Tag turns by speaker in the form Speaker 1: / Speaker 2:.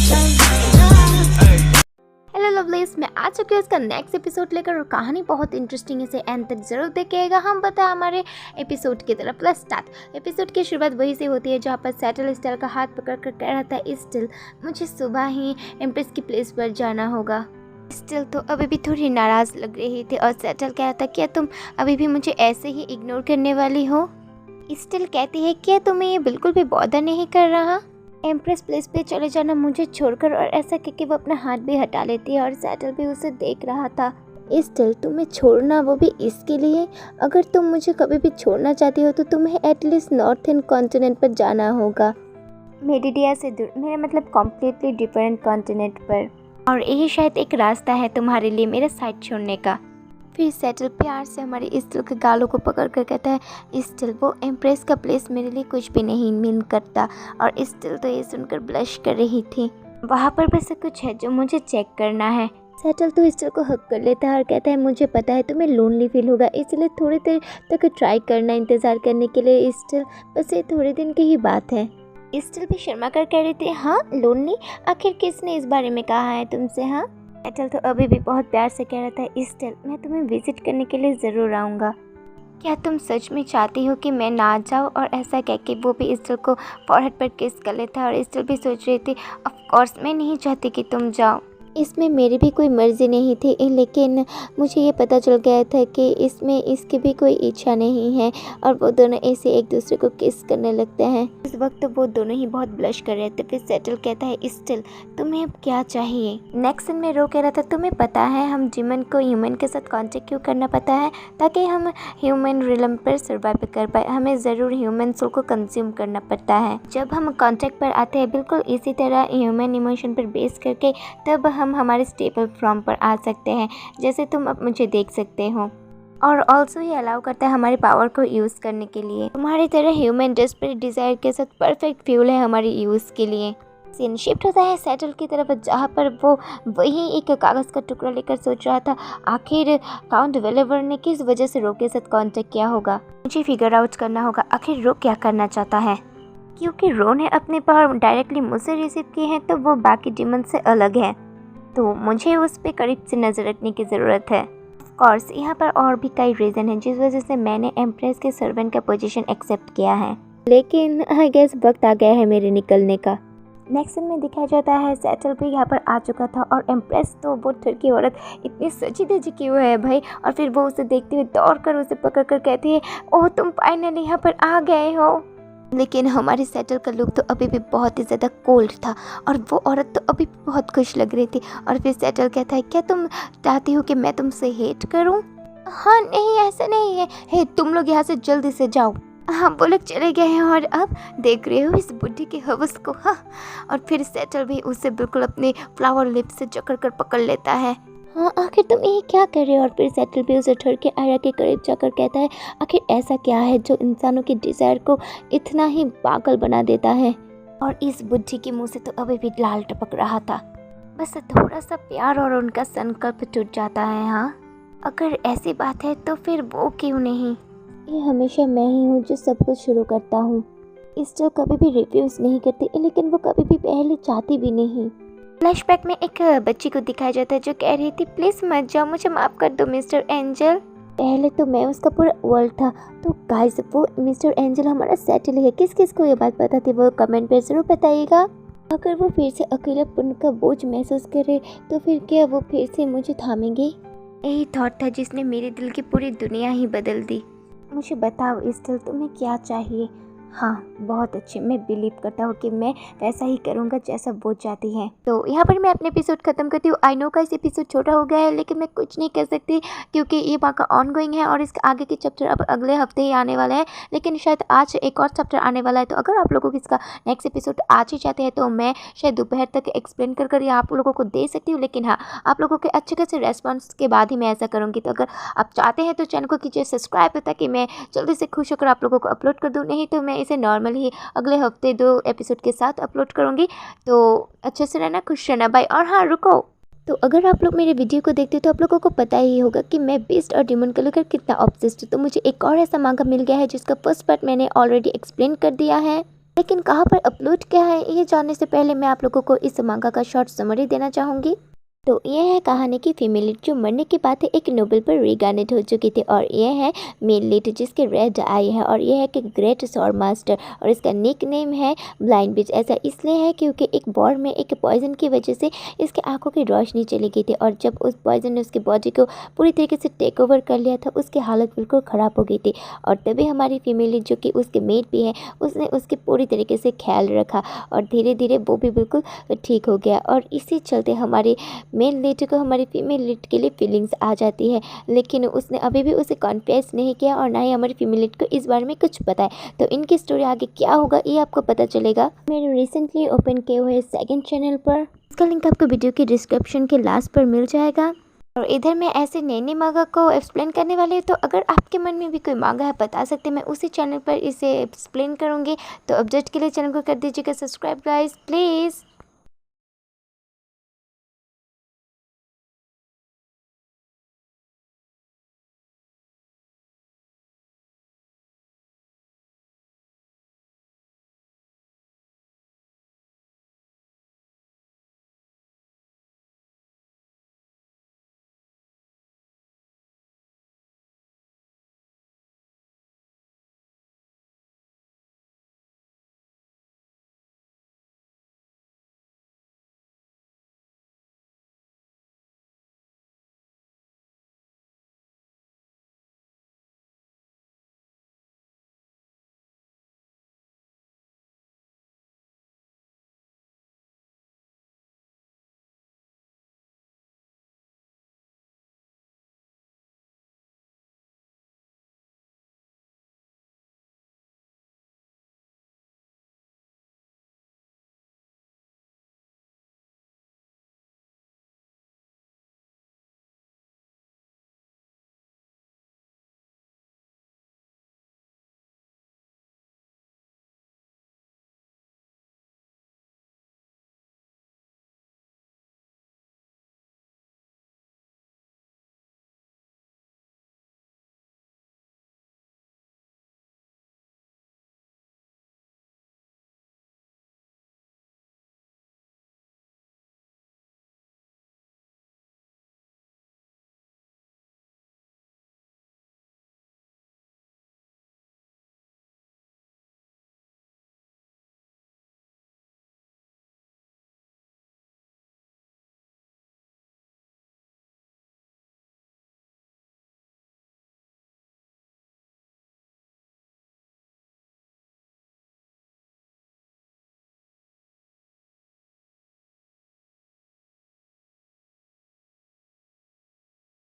Speaker 1: Hello lovelies, मैं आ चुकी हूँ इसका नेक्स्ट एपिसोड लेकर और कहानी बहुत इंटरेस्टिंग है, इसे एंड तक जरूर देखिएगा। हम बताएं हमारे एपिसोड की तरफ। Plus start. एपिसोड की शुरुआत वही से होती है जहाँ पर सेटल स्टेल का हाथ पकड़ कर कह रहा था, स्टेल मुझे सुबह ही एम्प्रेस की प्लेस पर जाना होगा। स्टेल तो अभी भी थोड़ी नाराज़ लग रही थी और सेटल कह रहा था, क्या तुम अभी भी मुझे ऐसे ही इग्नोर करने वाली हो? स्टेल कहती है, क्या तुम्हें ये बिल्कुल भी बॉदर नहीं कर रहा? एम्प्रेस प्लेस पे चले जाना मुझे छोड़कर, और ऐसा कहकर वो अपना हाथ भी हटा लेती है और सेटल भी उसे देख रहा था। स्टेल तुम्हें छोड़ना, वो भी इसके लिए? अगर तुम मुझे कभी भी छोड़ना चाहती हो तो तुम्हें एटलीस्ट नॉर्थन कॉन्टिनेंट पर जाना होगा। मेडिडिया से दूर, मेरा मतलब कॉम्प्लीटली डिफरेंट कॉन्टिनेंट पर, और यही शायद एक रास्ता है तुम्हारे लिए मेरा साइड छोड़ने का। फिर सेटल प्यार से हमारे स्टिल के गालों को पकड़ कर कहता है, स्टिल वो एम्प्रेस का प्लेस मेरे लिए कुछ भी नहीं मीन करता। और स्टिल तो ये सुनकर ब्लश कर रही थी। वहाँ पर बस कुछ है जो मुझे चेक करना है। सेटल तो स्टिल को हक कर लेता है और कहता है, मुझे पता है तुम्हें लोनली फील होगा, इसलिए थोड़ी देर तक ट्राई करना इंतज़ार करने के लिए। स्टिल बस ये थोड़े दिन की ही बात है। स्टिल भी शर्मा कर कह रही थी, हाँ लोनली? आखिर किसने इस बारे में कहा है तुमसे? हाँ। सेटल तो अभी भी बहुत प्यार से कह रहा था, स्टिल मैं तुम्हें विजिट करने के लिए ज़रूर आऊँगा। क्या तुम सच में चाहती हो कि मैं ना जाऊँ? और ऐसा कह के वो भी स्टिल को फॉरहेड पर किस कर लेता है और स्टिल भी सोच रही थी, ऑफ कोर्स मैं नहीं चाहती कि तुम जाओ। इसमें मेरी भी कोई मर्ज़ी नहीं थी, लेकिन मुझे ये पता चल गया था कि इसमें इसकी भी कोई इच्छा नहीं है, और वो दोनों ऐसे एक दूसरे को किस करने लगते हैं। इस वक्त वो दोनों ही बहुत ब्लश कर रहे थे। फिर सेटल कहता है, स्टिल तुम्हें अब क्या चाहिए? नेक्स्ट सीन में रो कह रहा था, तुम्हें पता है हम जिमन को ह्यूमन के साथ कॉन्टेक्ट क्यों करना पता है? ताकि हम ह्यूमन रिलम पर सर्वाइव कर पाए। हमें ज़रूर ह्यूमन सोल को कंज्यूम करना पड़ता है। जब हम कॉन्टेक्ट पर आते हैं बिल्कुल इसी तरह ह्यूमन इमोशन पर बेस करके, तब हम हमारे स्टेबल फॉर्म पर आ सकते हैं, जैसे तुम अब मुझे देख सकते हो। और ऑल्सो ये अलाउ करता है हमारी पावर को यूज़ करने के लिए। तुम्हारी तरह ह्यूमन डेस्परेट डिज़ायर के साथ परफेक्ट फ्यूल है हमारी यूज़ के लिए। सीन शिफ्ट होता है सेटल की तरफ, जहाँ पर वो वही एक कागज़ का टुकड़ा लेकर सोच रहा था, आखिर काउंट वेलेवर ने किस वजह से रो के साथ कॉन्टेक्ट किया होगा। मुझे फिगर आउट करना होगा आखिर रो क्या करना चाहता है। क्योंकि रो ने अपने पावर डायरेक्टली मुझसे रिसीव किए हैं, तो वो बाकी डिमन से अलग है, तो मुझे उस पर करीब से नज़र रखने की ज़रूरत है। ऑफ कोर्स यहाँ पर और भी कई रीज़न हैं जिस वजह से मैंने एम्प्रेस के सर्वेंट का पोजीशन एक्सेप्ट किया है, लेकिन आई गेस वक्त आ गया है मेरे निकलने का। नेक्स्ट सीन में दिखाया जाता है सेटल भी यहाँ पर आ चुका था, और एम्प्रेस तो वो ठरकी औरत इतनी सजी धजी की हुई है भाई। और फिर वो उसे देखते हुए दौड़ कर उसे पकड़ कर कहती है, ओह तुम फाइनली यहाँ पर आ गए हो। लेकिन हमारे सेटल का लुक तो अभी भी बहुत ही ज़्यादा कोल्ड था, और वो औरत तो अभी भी बहुत खुश लग रही थी। और फिर सेटल कहता है, क्या तुम चाहती हो कि मैं तुमसे हेट करूं? हाँ नहीं ऐसा नहीं है, हे तुम लोग यहाँ से जल्दी से जाओ। हाँ वो लोग चले गए हैं, और अब देख रहे हो इस बुढ़ी के हवस को। हाँ। और फिर सेटल भी उसे बिल्कुल अपने फ्लावर लिप से जकड़ कर पकड़ लेता है। हाँ आखिर तुम ये क्या कर रहे हो? और फिर सेटल भी उसे ठर के आयरा के करीब जाकर कहता है, आखिर ऐसा क्या है जो इंसानों की डिज़ायर को इतना ही पागल बना देता है? और इस बुद्धि के मुंह से तो अभी भी लाल टपक रहा था। बस थोड़ा सा प्यार और उनका संकल्प टूट जाता है। हाँ अगर ऐसी बात है तो फिर वो क्यों नहीं? ये हमेशा मैं ही हूँ जो सब कुछ शुरू करता हूँ। स्टिल कभी भी रिफ्यूज़ नहीं करती, लेकिन वो कभी भी पहले चाहती भी नहीं। फ्लैशबैक में एक बच्ची को दिखाया जाता है जो कह रही थी, प्लीज़ मत जाओ, मुझे माफ़ कर दो मिस्टर एंजल। पहले तो मैं उसका पूरा वर्ल्ड था। तो गाइस वो मिस्टर एंजल हमारा सेटल है। किस किस को ये बात पता थी वो कमेंट पे ज़रूर बताइएगा। अगर वो फिर से अकेलापन का बोझ महसूस करे तो फिर क्या वो फिर से मुझे थामेंगे? यही थॉट था जिसने मेरे दिल की पूरी दुनिया ही बदल दी। मुझे बताओ स्टिल तुम्हें क्या चाहिए? हाँ बहुत अच्छे, मैं बिलीव करता हूँ कि मैं वैसा ही करूँगा जैसा वो चाहती है। तो यहाँ पर मैं अपने एपिसोड ख़त्म करती हूँ। आई नो का इस एपिसोड छोटा हो गया है, लेकिन मैं कुछ नहीं कर सकती क्योंकि ये वहाँ का ऑन गोइंग है, और इसके आगे के चैप्टर अब अगले हफ्ते ही आने वाला है। लेकिन शायद आज एक और चैप्टर आने वाला है, तो अगर आप लोगों को इसका नेक्स्ट एपिसोड आज ही चाहते हैं तो मैं शायद दोपहर तक एक्सप्लेन कर ये आप लोगों को दे सकती हूँ। लेकिन हाँ आप लोगों के अच्छे खासे रेस्पॉन्स के बाद ही मैं ऐसा करूँगी। तो अगर आप चाहते हैं तो चैनल को कीजिए सब्सक्राइब, ताकि मैं जल्दी से खुश होकर आप लोगों को अपलोड कर दूँ। नहीं तो मैं इसे नॉर्मल ही अगले हफ्ते 2 एपिसोड के साथ अपलोड करूँगी। तो अच्छे से रहना, खुश रहना बाय। और हाँ रुको, तो अगर आप लोग मेरे वीडियो को देखते हो तो आप लोगों को पता ही होगा कि मैं बीस्ट और डिमन को लेकर कितना ऑब्सेस्ड हूँ। तो मुझे एक और ऐसा मांगा मिल गया है जिसका फर्स्ट पार्ट मैंने ऑलरेडी एक्सप्लेन कर दिया है। लेकिन कहाँ पर अपलोड क्या है ये जानने से पहले मैं आप लोगों को इस मांगा का शॉर्ट समरी देना चाहूँगी। तो ये है कहानी की फीमेल लीड जो मरने के बाद एक नोबेल पर रिगार्नेट हो चुकी थी, और ये है मेल लीड जिसके रेड आई है, और ये है कि ग्रेट सॉर मास्टर, और इसका निक नेम है ब्लाइंड बिच। ऐसा इसलिए है क्योंकि एक वॉर में एक पॉइजन की वजह से इसके आंखों की रोशनी चली गई थी, और जब उस पॉइजन ने उसकी बॉडी को पूरी तरीके से टेक ओवर कर लिया था उसकी हालत बिल्कुल ख़राब हो गई थी। और तभी हमारी फीमेल लीड जो कि उसके मेट भी है उसने उसके पूरी तरीके से ख्याल रखा, और धीरे धीरे वो भी बिल्कुल ठीक हो गया। और इसी चलते हमारी मेल लीड को हमारी फीमेल लीड के लिए फीलिंग्स आ जाती है, लेकिन उसने अभी भी उसे कॉन्फेस नहीं किया और ना ही हमारी फीमेल लीड को इस बारे में कुछ पता है। तो इनकी स्टोरी आगे क्या होगा ये आपको पता चलेगा मेरे रिसेंटली ओपन किए हुए सेकंड चैनल पर। इसका लिंक आपको वीडियो के डिस्क्रिप्शन के लास्ट पर मिल जाएगा। और इधर मैं ऐसे नए नए मांगा को एक्सप्लेन करने वाली हूँ, तो अगर आपके मन में भी कोई मांगा है बता सकते हैं, मैं उसी चैनल पर इसे एक्सप्लेन करूँगी। तो अब जस्ट के लिए चैनल को कर दीजिएगा सब्सक्राइब गाइस प्लीज़।